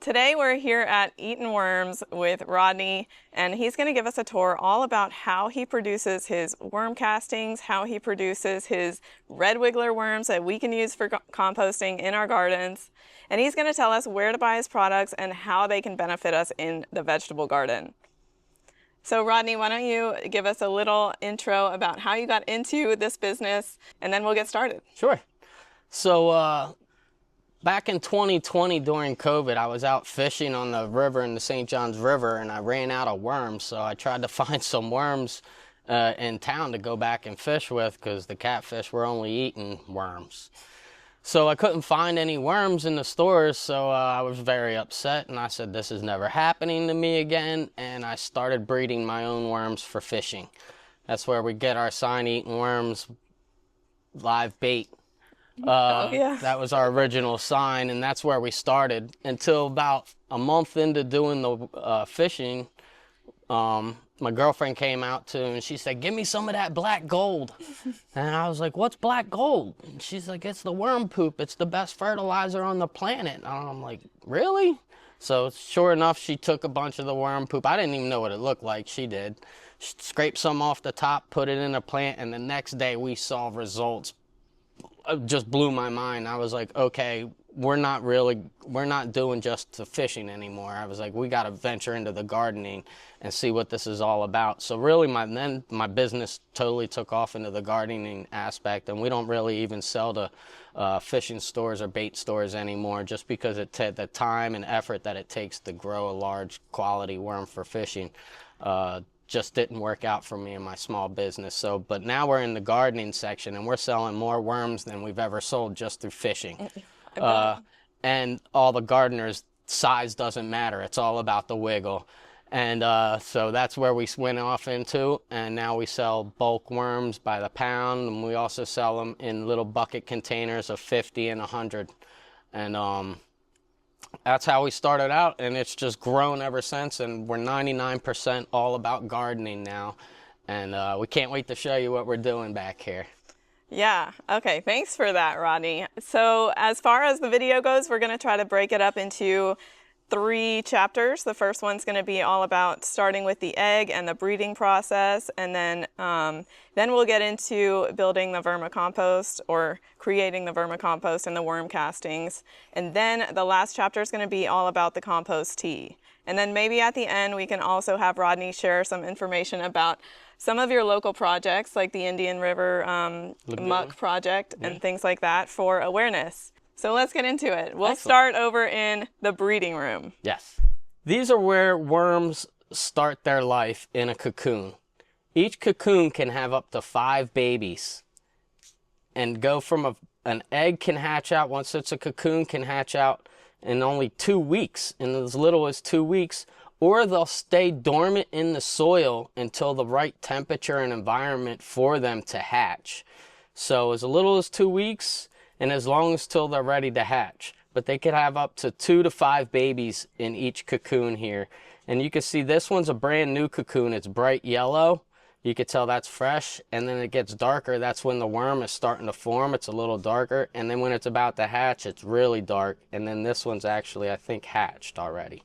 Today we're here at Eaton Worms with Rodney, and he's going to give us a tour all about how he produces his worm castings, how he produces his red wiggler worms that we can use for composting in our gardens, and he's going to tell us where to buy his products and how they can benefit us in the vegetable garden. So Rodney, why don't you give us a little intro about how you got into this business, and then we'll get started. Sure. So back in 2020 during COVID, I was out fishing on the river in the St. Johns River, and I ran out of worms. So I tried to find some worms in town to go back and fish with, because the catfish were only eating worms. So I couldn't find any worms in the stores, so I was very upset, and I said, this is never happening to me again, and I started breeding my own worms for fishing. That's where we get our sign Eaton Worms live bait. That was our original sign, and that's where we started. Until about a month into doing the fishing, my girlfriend came out too, and she said, give me some of that black gold. And I was like, what's black gold? And she's like, it's the worm poop. It's the best fertilizer on the planet. And I'm like, really? So sure enough, she took a bunch of the worm poop. I didn't even know what it looked like. She did. She scraped some off the top, put it in a plant, and the next day we saw results. It just blew my mind. I was like, okay, we're not doing just the fishing anymore. I was like, we got to venture into the gardening and see what this is all about. So really my business totally took off into the gardening aspect, and we don't really even sell to fishing stores or bait stores anymore, just because the time and effort that it takes to grow a large quality worm for fishing just didn't work out for me in my small business. So, but now we're in the gardening section, and we're selling more worms than we've ever sold just through fishing. And all the gardeners, size doesn't matter. It's all about the wiggle. And so that's where we went off into, and now we sell bulk worms by the pound, and we also sell them in little bucket containers of 50 and 100. And that's how we started out, and it's just grown ever since, and we're 99% all about gardening now. And we can't wait to show you what we're doing back here. Yeah, okay, thanks for that, Rodney. So as far as the video goes, we're going to try to break it up into 3 chapters. The first one's going to be all about starting with the egg and the breeding process, and then we'll get into building the vermicompost, or creating the vermicompost and the worm castings. And then the last chapter is going to be all about the compost tea. And then maybe at the end we can also have Rodney share some information about some of your local projects, like the Indian River Muck Project and things like that, for awareness. So let's get into it. We'll start over in the breeding room. Yes. These are where worms start their life, in a cocoon. Each cocoon can have up to 5 babies, and go from an egg can hatch out, once it's a cocoon, can hatch out in only 2 weeks, in as little as 2 weeks, or they'll stay dormant in the soil until the right temperature and environment for them to hatch. So as little as 2 weeks, and as long as till they're ready to hatch. But they could have up to 2 to 5 babies in each cocoon here. And you can see this one's a brand new cocoon. It's bright yellow. You can tell that's fresh. And then it gets darker. That's when the worm is starting to form. It's a little darker. And then when it's about to hatch, it's really dark. And then this one's actually, I think, hatched already.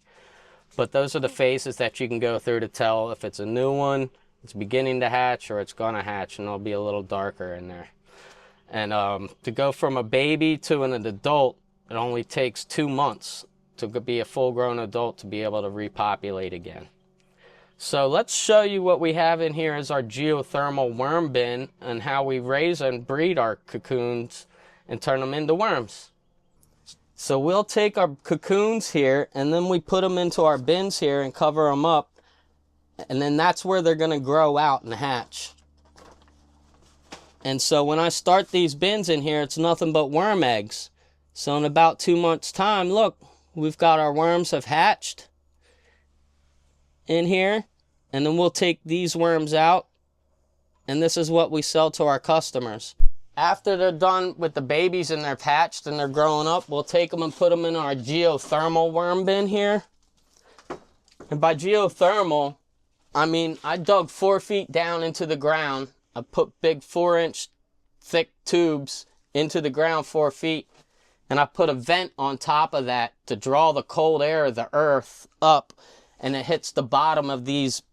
But those are the phases that you can go through to tell if it's a new one, it's beginning to hatch, or it's going to hatch, and it'll be a little darker in there. And to go from a baby to an adult, it only takes 2 months to be a full-grown adult to be able to repopulate again. So let's show you what we have in here is our geothermal worm bin, and how we raise and breed our cocoons and turn them into worms. So we'll take our cocoons here, and then we put them into our bins here and cover them up, and then that's where they're going to grow out and hatch. And so when I start these bins in here, it's nothing but worm eggs. So in about 2 months' time, look, we've got our worms have hatched in here. And then we'll take these worms out, and this is what we sell to our customers. After they're done with the babies and they're hatched and they're growing up, we'll take them and put them in our geothermal worm bin here. And by geothermal, I mean I dug 4 feet down into the ground. I put big 4-inch thick tubes into the ground 4 feet, and I put a vent on top of that to draw the cold air of the earth up, and it hits the bottom of these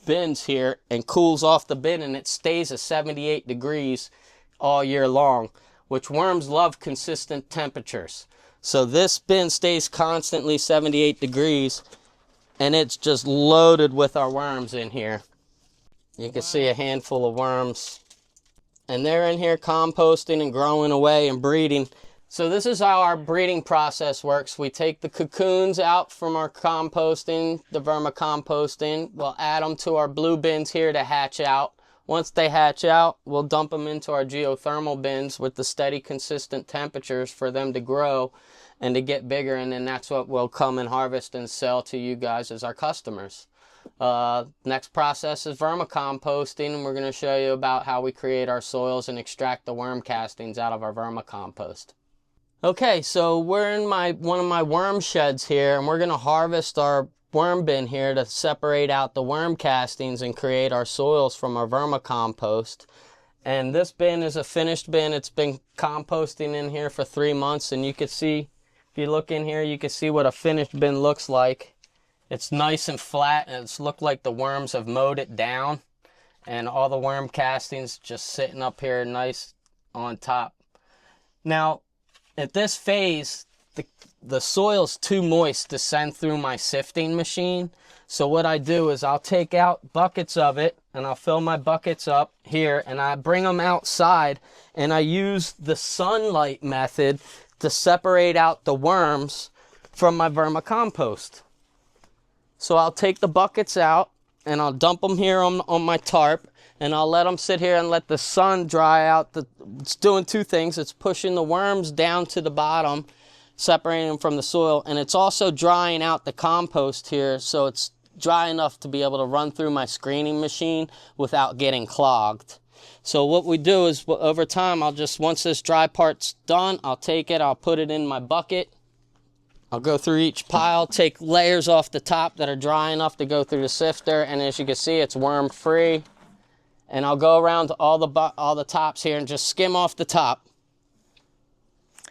bins here and cools off the bin, and it stays at 78 degrees all year long, which worms love consistent temperatures. So this bin stays constantly 78 degrees, and it's just loaded with our worms in here. You can see a handful of worms, and they're in here composting and growing away and breeding. So this is how our breeding process works. We take the cocoons out from our composting, the vermicomposting. We'll add them to our blue bins here to hatch out. Once they hatch out, we'll dump them into our geothermal bins with the steady, consistent temperatures for them to grow and to get bigger. And then that's what we'll come and harvest and sell to you guys as our customers. Next process is vermicomposting, and we're going to show you about how we create our soils and extract the worm castings out of our vermicompost. Okay, so we're in one of my worm sheds here, and we're going to harvest our worm bin here to separate out the worm castings and create our soils from our vermicompost. And this bin is a finished bin. It's been composting in here for 3 months, and you can see, if you look in here, you can see what a finished bin looks like. It's nice and flat, and it's looked like the worms have mowed it down, and all the worm castings just sitting up here nice on top. Now, at this phase, the soil's too moist to send through my sifting machine. So what I do is I'll take out buckets of it, and I'll fill my buckets up here, and I bring them outside, and I use the sunlight method to separate out the worms from my vermicompost. So I'll take the buckets out, and I'll dump them here on my tarp, and I'll let them sit here and let the sun dry out. It's doing two things. It's pushing the worms down to the bottom, separating them from the soil, and it's also drying out the compost here, so it's dry enough to be able to run through my screening machine without getting clogged. So what we do is, over time, once this dry part's done, I'll take it, I'll put it in my bucket. I'll go through each pile, take layers off the top that are dry enough to go through the sifter, and as you can see, it's worm free. And I'll go around to all the tops here and just skim off the top.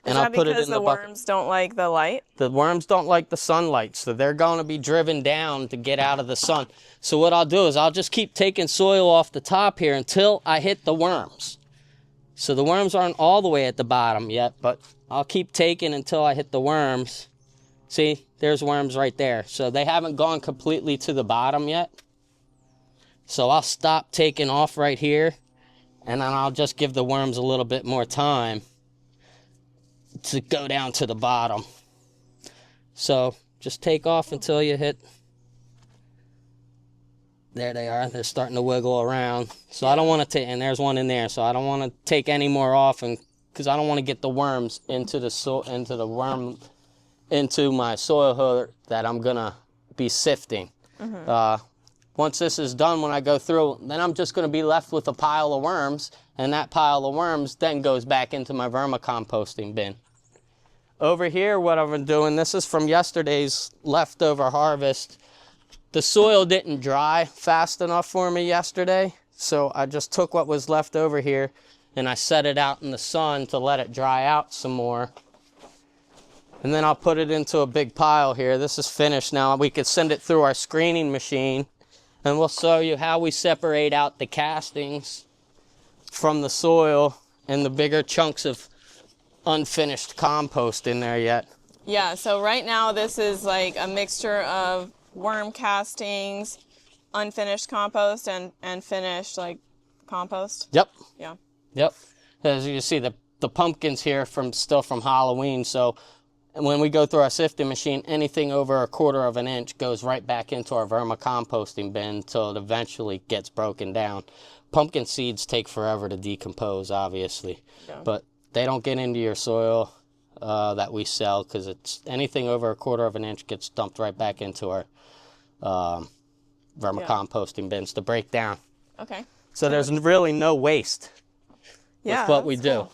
And I'll put it in the bucket. Is that because the worms don't like the light? The worms don't like the sunlight, so they're going to be driven down to get out of the sun. So what I'll do is I'll just keep taking soil off the top here until I hit the worms. So the worms aren't all the way at the bottom yet, but I'll keep taking until I hit the worms. See, there's worms right there. So they haven't gone completely to the bottom yet. So I'll stop taking off right here, and then I'll just give the worms a little bit more time to go down to the bottom. So just take off until you hit. There they are. They're starting to wiggle around. So I don't want to take, and there's one in there. So I don't want to take any more off, and because I don't want to get the worms into my soil holder that I'm gonna be sifting. Once this is done, when I go through, then I'm just going to be left with a pile of worms, and that pile of worms then goes back into my vermicomposting bin. Over here, what I've been doing, this is from yesterday's leftover harvest. The soil didn't dry fast enough for me yesterday, so I just took what was left over here, and I set it out in the sun to let it dry out some more. And then I'll put it into a big pile here. This is finished now. We could send it through our screening machine, and we'll show you how we separate out the castings from the soil and the bigger chunks of unfinished compost in there yet. Yeah, so right now this is like a mixture of worm castings, unfinished compost, and finished like compost. Yep. Yeah. Yep. As you can see, the pumpkins here still from Halloween, so when we go through our sifting machine, anything over 1/4 of an inch goes right back into our vermicomposting bin until it eventually gets broken down. Pumpkin seeds take forever to decompose, obviously, but they don't get into your soil that we sell, because it's anything over 1/4 of an inch gets dumped right back into our vermicomposting bins to break down. Okay. So there's really no waste with what we do. Cool.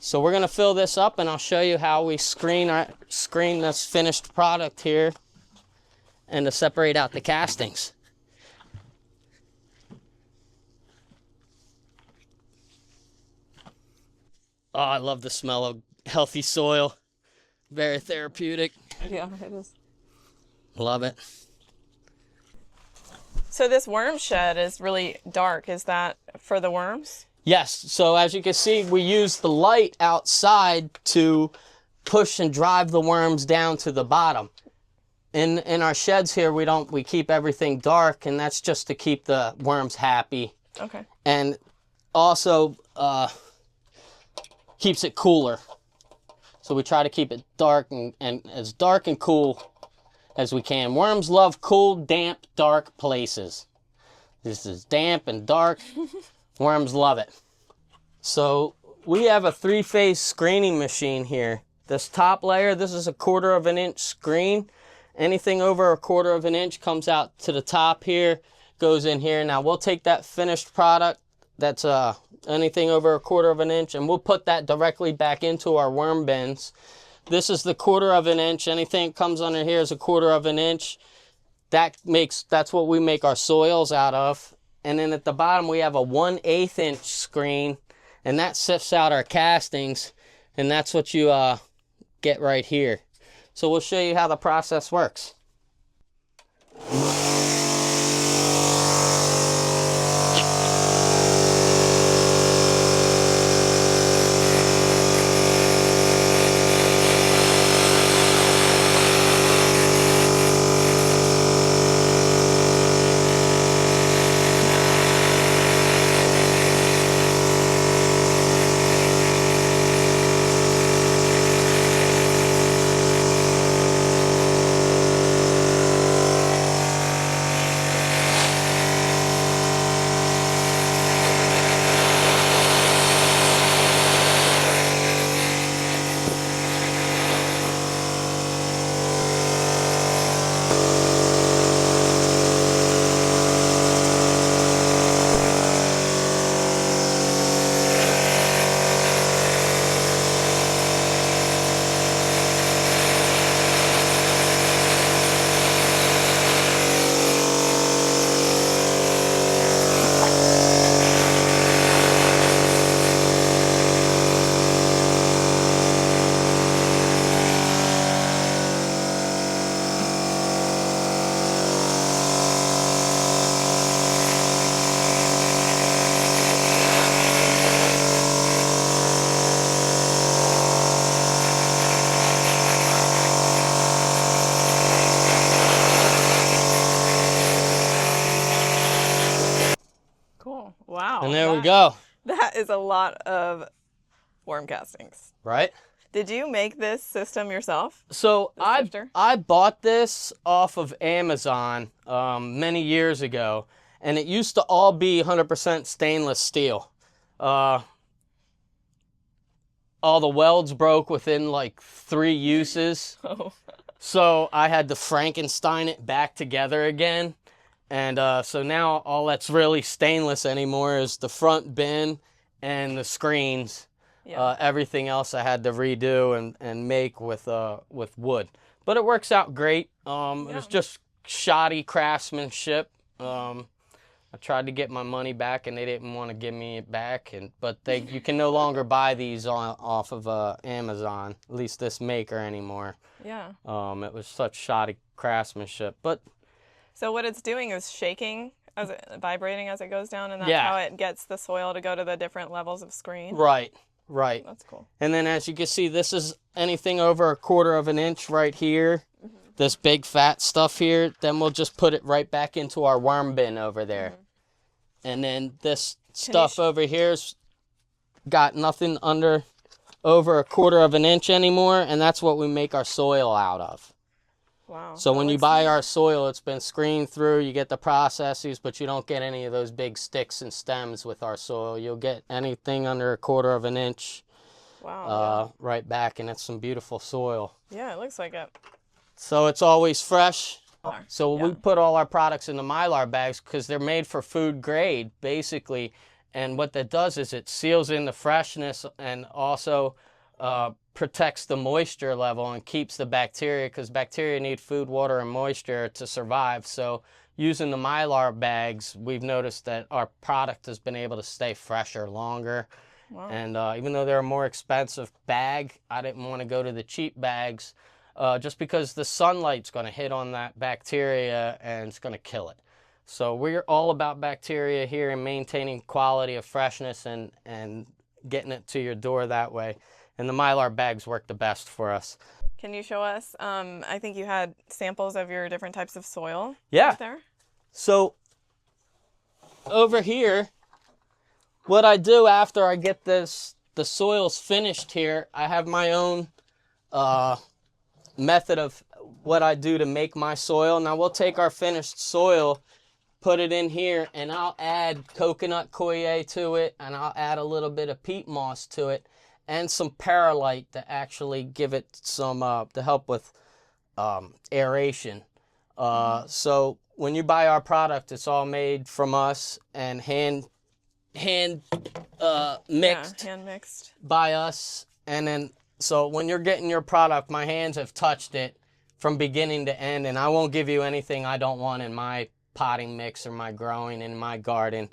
So we're going to fill this up, and I'll show you how we screen this finished product here and to separate out the castings. Oh, I love the smell of healthy soil. Very therapeutic. Yeah, it is. Love it. So this worm shed is really dark. Is that for the worms? Yes, so as you can see, we use the light outside to push and drive the worms down to the bottom. In our sheds here, we keep everything dark, and that's just to keep the worms happy. Okay. And also keeps it cooler. So we try to keep it dark and as dark and cool as we can. Worms love cool, damp, dark places. This is damp and dark. Worms love it. So we have a 3-phase screening machine here. This top layer, this is a 1/4 of an inch screen. Anything over a 1/4 of an inch comes out to the top here, goes in here. Now we'll take that finished product that's anything over a 1/4 of an inch, and we'll put that directly back into our worm bins. This is the 1/4 of an inch. Anything that comes under here is a 1/4 of an inch. That's what we make our soils out of. And then at the bottom we have a 1/8 inch screen, and that sifts out our castings, and that's what you get right here. So we'll show you how the process works. Cool. Wow. And there we go. That is a lot of worm castings. Right? Did you make this system yourself? So sifter? I bought this off of Amazon many years ago, and it used to all be 100% stainless steel. All the welds broke within like 3 uses. Oh. So I had to Frankenstein it back together again. And so now all that's really stainless anymore is the front bin and the screens. Yeah. Everything else I had to redo and make with wood. But it works out great. It was just shoddy craftsmanship. I tried to get my money back, and they didn't want to give me it back. But you can no longer buy these off of Amazon, at least this maker anymore. Yeah. It was such shoddy craftsmanship. But So what it's doing is shaking, vibrating as it goes down, and that's Yeah. how it gets the soil to go to the different levels of screen. right. That's cool. And then as you can see, this is anything over a 1/4 of an inch right here. Mm-hmm. This big fat stuff here. Then we'll just put it right back into our worm bin over there. Mm-hmm. And then this stuff over here's got nothing over a 1/4 of an inch anymore, and that's what we make our soil out of. Wow. So when you buy our soil, it's been screened through, you get the processes, but you don't get any of those big sticks and stems with our soil. You'll get anything under a 1/4 of an inch right back, and it's some beautiful soil. Yeah, it looks like it. So it's always fresh. So Yeah. we put all our products in the Mylar bags because they're made for food grade, basically. And what that does is it seals in the freshness and also protects the moisture level and keeps the bacteria, because bacteria need food, water, and moisture to survive. So using the Mylar bags, we've noticed that our product has been able to stay fresher longer. Wow. And even though they're a more expensive bag, I didn't want to go to the cheap bags just because the sunlight's going to hit on that bacteria and it's going to kill it. So we're all about bacteria here and maintaining quality of freshness and getting it to your door that way. And the Mylar bags work the best for us. Can you show us, I think you had samples of your different types of soil Yeah. there? So over here, what I do after I get the soils finished here, I have my own method of what I do to make my soil. Now we'll take our finished soil, put it in here, and I'll add coconut coir to it, and I'll add a little bit of peat moss to it, and some perlite to actually give it some, to help with aeration. So when you buy our product, it's all made from us and hand mixed, hand mixed by us. And then, so when you're getting your product, my hands have touched it from beginning to end, and I won't give you anything I don't want in my potting mix or my growing in my garden.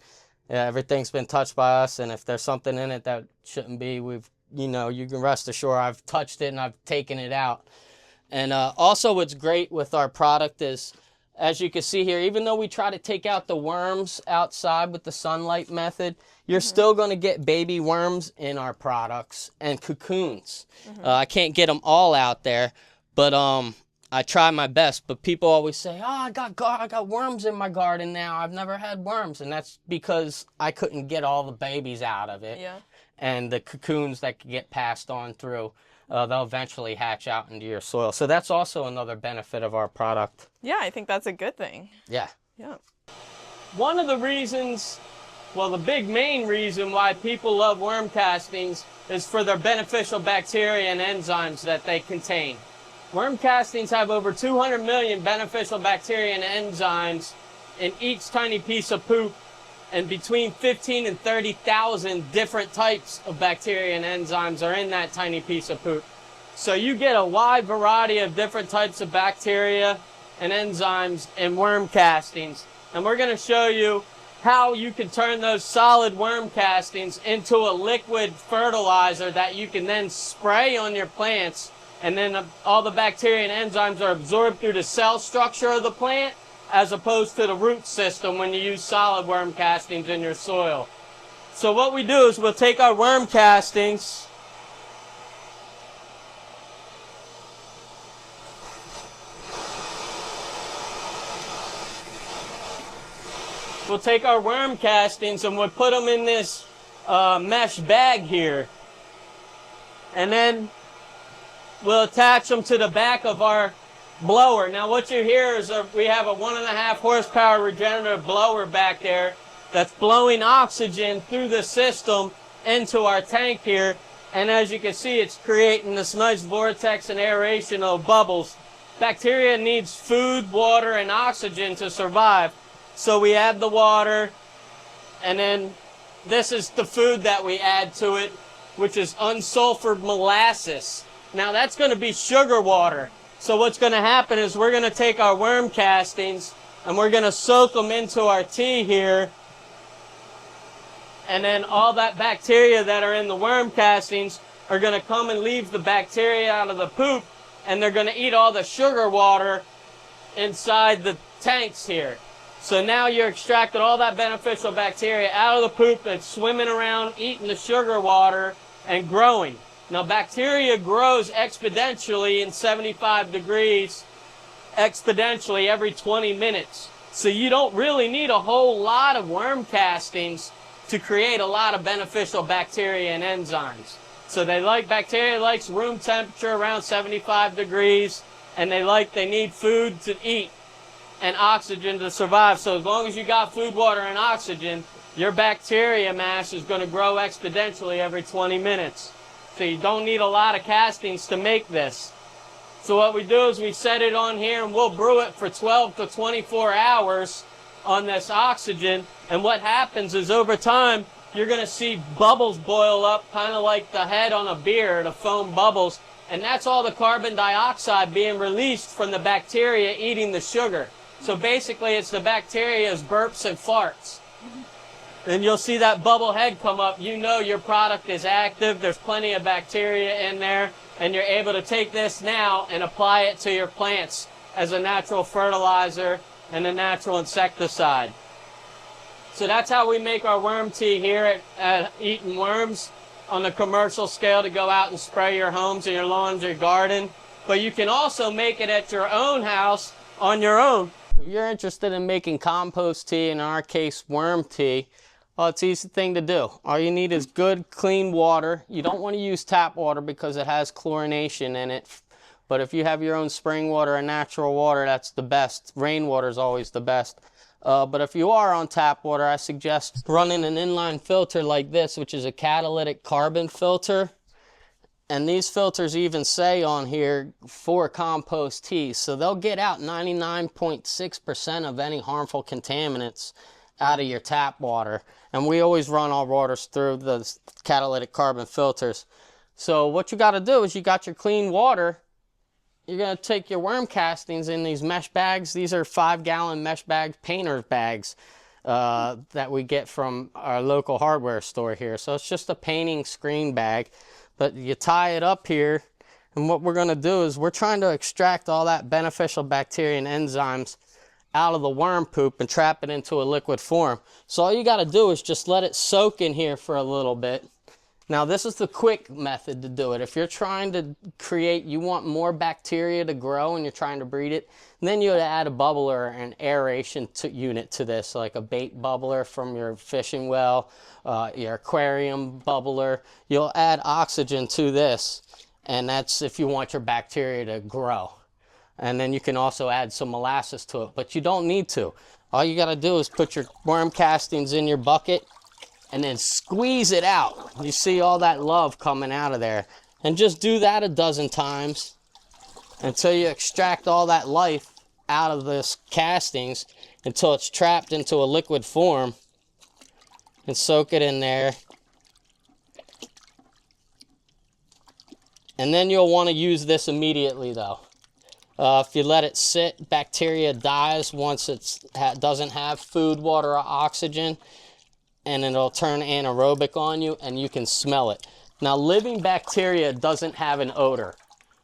Everything's been touched by us, and if there's something in it that shouldn't be, you can rest assured I've touched it and I've taken it out. And also what's great with our product is, as you can see here, even though we try to take out the worms outside with the sunlight method, you're still going to get baby worms in our products and cocoons. I can't get them all out there, but I try my best. But people always say, oh, I got worms in my garden now. I've never had worms. And that's because I couldn't get all the babies out of it. Yeah. And the cocoons that could get passed on through, they'll eventually hatch out into your soil. So that's also another benefit of our product. Yeah, I think that's a good thing. Yeah. Yeah. One of the reasons, well, the big main reason why people love worm castings is for their beneficial bacteria and enzymes that they contain. Worm castings have over 200 million beneficial bacteria and enzymes in each tiny piece of poop, and between 15 and 30,000 different types of bacteria and enzymes are in that tiny piece of poop. So you get a wide variety of different types of bacteria and enzymes in worm castings. And we're going to show you how you can turn those solid worm castings into a liquid fertilizer that you can then spray on your plants. And then all the bacteria and enzymes are absorbed through the cell structure of the plant, as opposed to the root system when you use solid worm castings in your soil. So what we do is we'll take our worm castings, and we'll put them in this mesh bag here. And then we'll attach them to the back of our blower. Now what you hear is we have a 1.5 horsepower regenerative blower back there that's blowing oxygen through the system into our tank here. And as you can see, it's creating this nice vortex and aeration of bubbles. Bacteria needs food, water, and oxygen to survive. So we add the water, and then this is the food that we add to it, which is unsulfured molasses. Now that's going to be sugar water. So what's going to happen is we're going to take our worm castings and we're going to soak them into our tea here. And then all that bacteria that are in the worm castings are going to come and leave the bacteria out of the poop, and they're going to eat all the sugar water inside the tanks here. So now you're extracting all that beneficial bacteria out of the poop that's swimming around, eating the sugar water, and growing. Now, bacteria grows exponentially in 75 degrees, exponentially every 20 minutes. So you don't really need a whole lot of worm castings to create a lot of beneficial bacteria and enzymes. So bacteria likes room temperature around 75 degrees, and they need food to eat and oxygen to survive. So as long as you got food, water, and oxygen, your bacteria mass is going to grow exponentially every 20 minutes. So you don't need a lot of castings to make this. So what we do is we set it on here and we'll brew it for 12 to 24 hours on this oxygen. And what happens is over time, you're going to see bubbles boil up, kind of like the head on a beer, the foam bubbles. And that's all the carbon dioxide being released from the bacteria eating the sugar. So basically it's the bacteria's burps and farts. and you'll see that bubble head come up. You know your product is active. There's plenty of bacteria in there, and you're able to take this now and apply it to your plants as a natural fertilizer and a natural insecticide. So that's how we make our worm tea here at Eaton Worms on the commercial scale to go out and spray your homes and your lawns, your garden. But you can also make it at your own house on your own. If you're interested in making compost tea, in our case worm tea, well, it's an easy thing to do. All you need is good, clean water. You don't want to use tap water because it has chlorination in it. But if you have your own spring water or natural water, that's the best. Rainwater is always the best. But if you are on tap water, I suggest running an inline filter like this, which is a catalytic carbon filter. And these filters even say on here for compost tea. So they'll get out 99.6% of any harmful contaminants out of your tap water. And we always run our waters through the catalytic carbon filters. So what you got to do is you got your clean water. You're going to take your worm castings in these mesh bags. These are 5-gallon mesh bags, painter's bags that we get from our local hardware store here. So it's just a painting screen bag, but you tie it up here. And what we're going to do is we're trying to extract all that beneficial bacteria and enzymes out of the worm poop and trap it into a liquid form. So all you got to do is just let it soak in here for a little bit. Now this is the quick method to do it. If you're trying to create, you want more bacteria to grow and you're trying to breed it, then you would add a bubbler and aeration unit to this, like a bait bubbler from your fishing well, your aquarium bubbler. You'll add oxygen to this, and that's if you want your bacteria to grow. And then you can also add some molasses to it, but you don't need to. All you gotta do is put your worm castings in your bucket and then squeeze it out. You see all that love coming out of there. And just do that a dozen times until you extract all that life out of this castings until it's trapped into a liquid form. And soak it in there. And then you'll want to use this immediately though. If you let it sit, bacteria dies once it doesn't have food, water, or oxygen. And it'll turn anaerobic on you and you can smell it. Now living bacteria doesn't have an odor.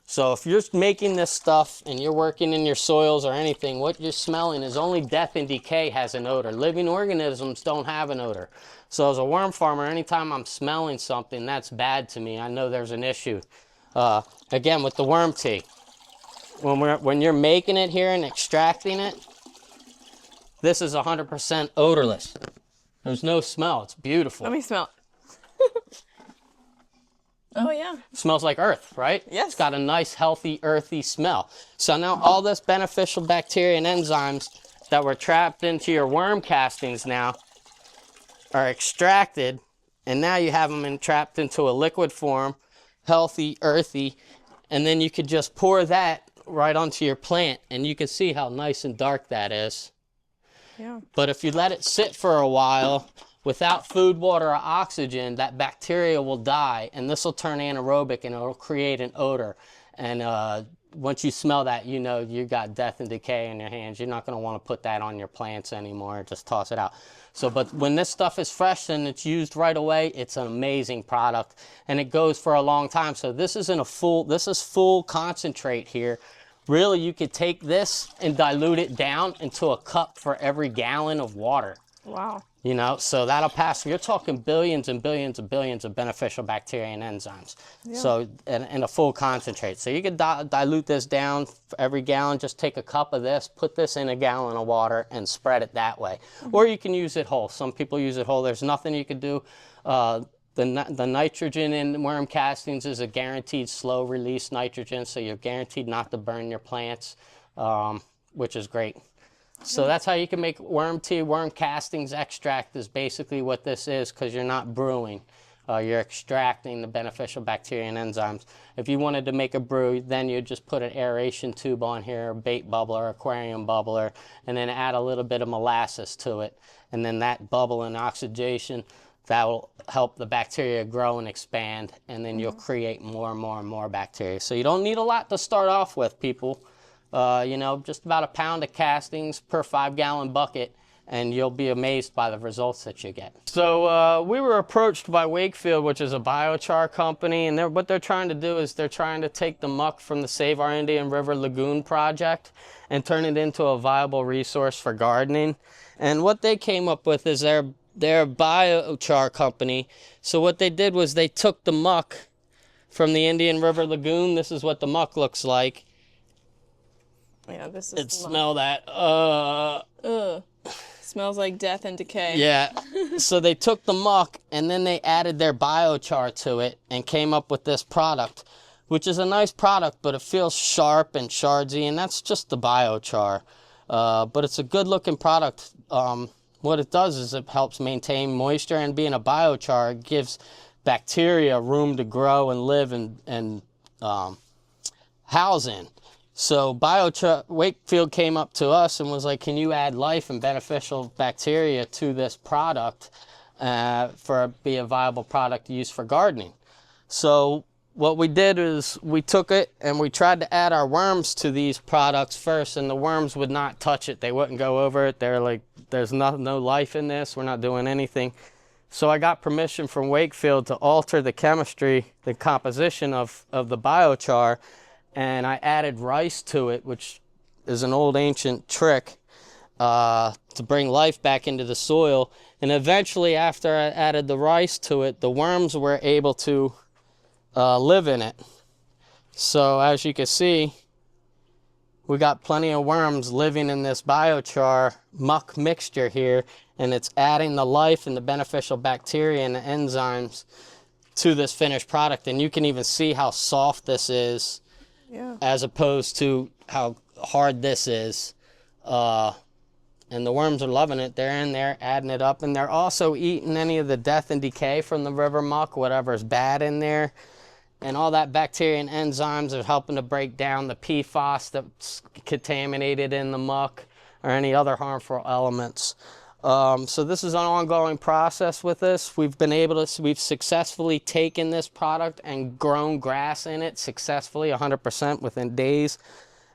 So if you're making this stuff and you're working in your soils or anything, what you're smelling is only death and decay has an odor. Living organisms don't have an odor. So as a worm farmer, anytime I'm smelling something, that's bad to me. I know there's an issue. Again, with the worm tea, when you're making it here and extracting it, this is 100% odorless. There's no smell. It's beautiful. Let me smell it. Oh, yeah. It smells like earth, right? Yes. It's got a nice, healthy, earthy smell. So now all this beneficial bacteria and enzymes that were trapped into your worm castings now are extracted, and now you have them trapped into a liquid form, healthy, earthy, and then you could just pour that right onto your plant, and you can see how nice and dark that is. Yeah. But if you let it sit for a while without food, water, or oxygen, that bacteria will die, and this will turn anaerobic and it'll create an odor. And once you smell that, you know you got death and decay in your hands. You're not going to want to put that on your plants anymore. Just toss it out. So, but when this stuff is fresh and it's used right away, it's an amazing product, and it goes for a long time. So this isn't a full, this is full concentrate here. Really, you could take this and dilute it down into a cup for every gallon of water. Wow. You know, so that'll pass. You're talking billions and billions and billions of beneficial bacteria and enzymes. Yeah. So, in a full concentrate. So you could dilute this down for every gallon. Just take a cup of this, put this in a gallon of water, and spread it that way. Mm-hmm. Or you can use it whole. Some people use it whole. There's nothing you could do. The nitrogen in worm castings is a guaranteed slow release nitrogen, so you're guaranteed not to burn your plants, which is great. So that's how you can make worm tea. Worm castings extract is basically what this is, because you're not brewing. You're extracting the beneficial bacteria and enzymes. If you wanted to make a brew, then you'd just put an aeration tube on here, a bait bubbler, aquarium bubbler, and then add a little bit of molasses to it. And then that bubble and oxidation, that will help the bacteria grow and expand, and then you'll create more and more and more bacteria. So you don't need a lot to start off with, people. You know, just about a pound of castings per 5-gallon bucket, and you'll be amazed by the results that you get. So we were approached by Wakefield, which is a biochar company, and what they're trying to do is they're trying to take the muck from the Save Our Indian River Lagoon project and turn it into a viable resource for gardening. And what they came up with is they're a biochar company. So what they did was they took the muck from the Indian River Lagoon. This is what the muck looks like. Yeah, this is. Smell that. Ugh. Smells like death and decay. Yeah. So they took the muck and then they added their biochar to it and came up with this product, which is a nice product, but it feels sharp and shardsy, and that's just the biochar. But it's a good looking product. What it does is it helps maintain moisture, and being a biochar, it gives bacteria room to grow and live and house in. So Wakefield came up to us and was like, can you add life and beneficial bacteria to this product be a viable product used for gardening? So what we did is we took it and we tried to add our worms to these products first, and the worms would not touch it. They wouldn't go over it. They're like, there's no life in this. We're not doing anything. So I got permission from Wakefield to alter the chemistry, the composition of the biochar, and I added rice to it, which is an old ancient trick to bring life back into the soil. And eventually, after I added the rice to it, the worms were able to live in it. So as you can see, we got plenty of worms living in this biochar muck mixture here, and it's adding the life and the beneficial bacteria and the enzymes to this finished product. And you can even see how soft this is. Yeah. As opposed to how hard this is. And the worms are loving it. They're in there adding it up, and they're also eating any of the death and decay from the river muck, whatever's bad in there. And all that bacteria and enzymes are helping to break down the PFAS that's contaminated in the muck or any other harmful elements. So this is an ongoing process with this. We've successfully taken this product and grown grass in it successfully 100% within days.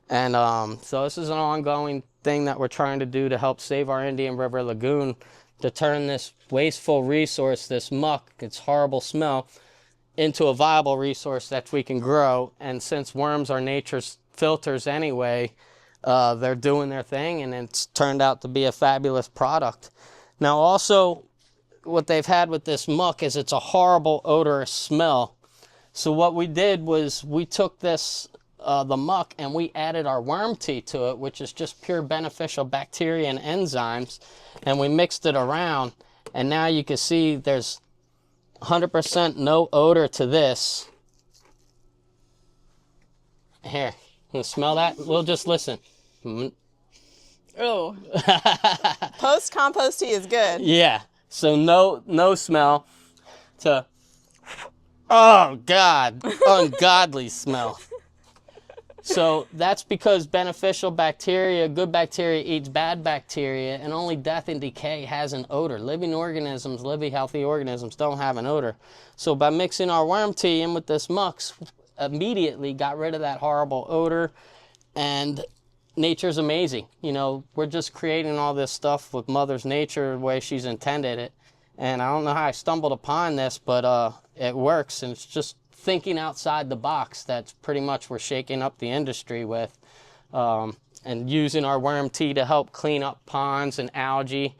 And so this is an ongoing thing that we're trying to do to help save our Indian River Lagoon, to turn this wasteful resource, this muck, its horrible smell, into a viable resource that we can grow. And since worms are nature's filters anyway, they're doing their thing, and it's turned out to be a fabulous product. Now also, what they've had with this muck is it's a horrible odorous smell. So what we did was we took this, the muck, and we added our worm tea to it, which is just pure beneficial bacteria and enzymes, and we mixed it around, and now you can see there's 100% no odor to this. Here, you smell that? We'll just listen. Oh. Compost tea is good. Yeah. So no smell to, oh God, ungodly smell. So that's because beneficial bacteria, good bacteria eats bad bacteria, and only death and decay has an odor. Living organisms, healthy organisms don't have an odor. So by mixing our worm tea in with this muck, immediately got rid of that horrible odor, and nature's amazing. You know, we're just creating all this stuff with Mother's Nature the way she's intended it. And I don't know how I stumbled upon this, but it works, and it's just thinking outside the box that's pretty much we're shaking up the industry with, and using our worm tea to help clean up ponds and algae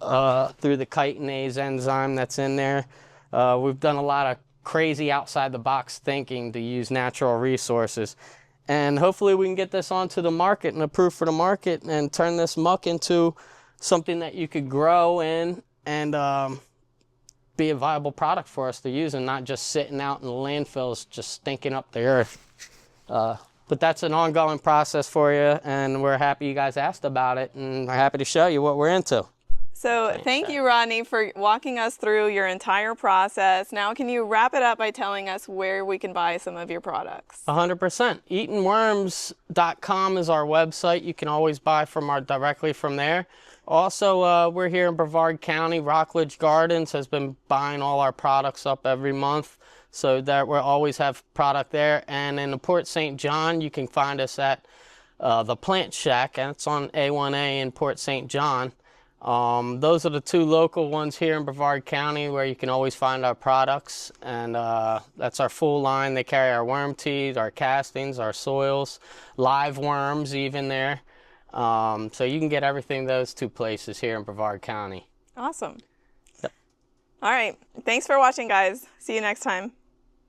through the chitinase enzyme that's in there. We've done a lot of crazy outside the box thinking to use natural resources, and hopefully we can get this onto the market and approved for the market and turn this muck into something that you could grow in and be a viable product for us to use, and not just sitting out in the landfills just stinking up the earth. But that's an ongoing process for you, and we're happy you guys asked about it, and we're happy to show you what we're into. So thank you, Rodney, for walking us through your entire process. Now can you wrap it up by telling us where we can buy some of your products? 100%. EatonWorms.com is our website. You can always buy directly from there. Also, we're here in Brevard County. Rockledge Gardens has been buying all our products up every month, so that we'll always have product there. And in the Port St. John, you can find us at the Plant Shack, and it's on A1A in Port St. John. Those are the two local ones here in Brevard County where you can always find our products. And that's our full line. They carry our worm teas, our castings, our soils, live worms even there. So you can get everything those two places here in Brevard County. Awesome. Yep. All right. Thanks for watching, guys. See you next time.